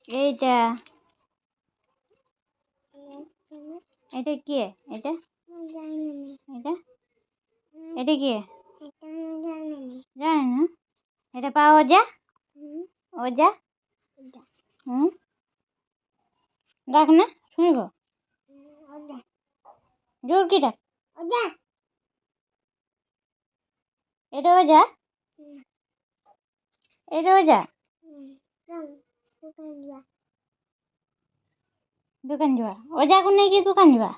এইটা এটা কে? এটা এটা এটা কে জানি না। এটা পা ওজা ওজা ডাক না শুনব জোর কি ডাক এটা ওজা এটা ওজা দোকান যাওয়া ওজা কোন কি দোকান যাওয়া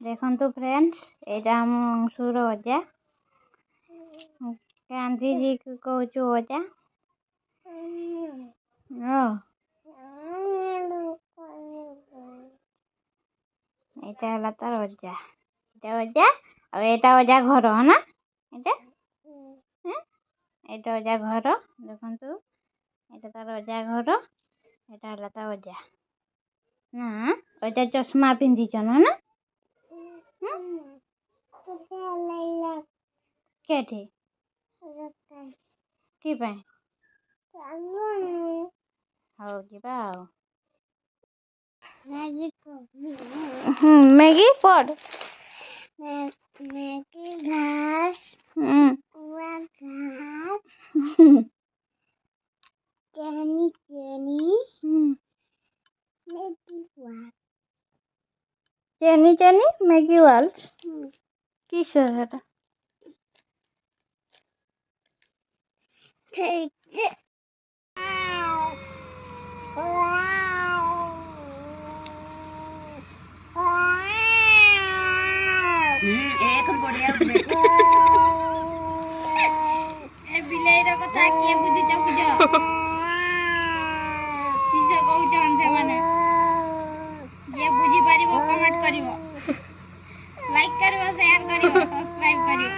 দেখুন তো ফ্রেন্ডস এটা অংশুর ওজা গান্ধীজি কହୁଛୁ ওজা এটা হলো তার ওজা এটা ওজা আর এটা ওজা ঘর না এটা এটা ওজা ঘর দেখুন তো এটা তার ওজা ঘর এটা হলো তার ওজা না ওইটা চশমা পিন্ধিছ না কেঠে কি ପାଇଁ ହଉ ଯିବା ଆଉ ମ୍ୟାଗି ପଢ ମ୍ୟାଗି ଘାସ চেনি চেনি চেনি চেনি ম্যাগি ওয়াল কিসের এটা এখন বড়িয়া ବିଲେଇର କଥା କିଏ ବୁଝୁଛ ବୁଝ କିସ କହୁଛନ୍ ସେମାନେ ଯିଏ ବୁଝିପାରିବ କମେଣ୍ଟ କରିବ ଲାଇକ୍ କରିବ ସେୟାର କରିବ ସବସ୍କ୍ରାଇବ କରିବ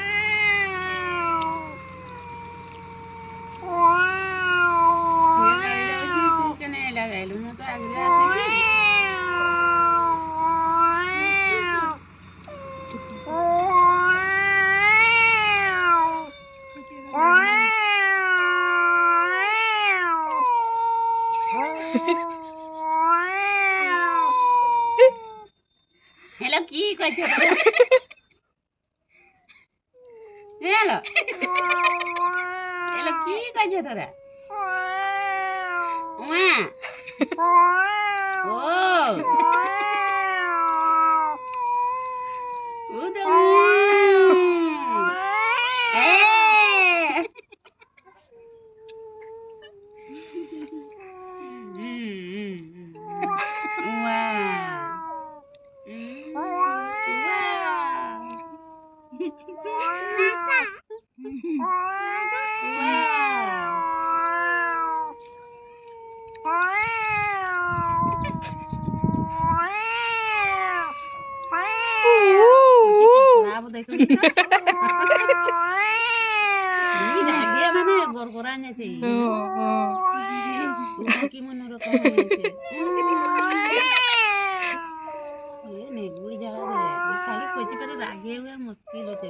हेलो की कह हेलो हेलो की कह तोरा ओ মানে গড়গড়া নেছে কি মনোরকম হয়েছে ये नहीं बुढ़ी जगह है खाली कोई पर रागे हुए मुश्किल होते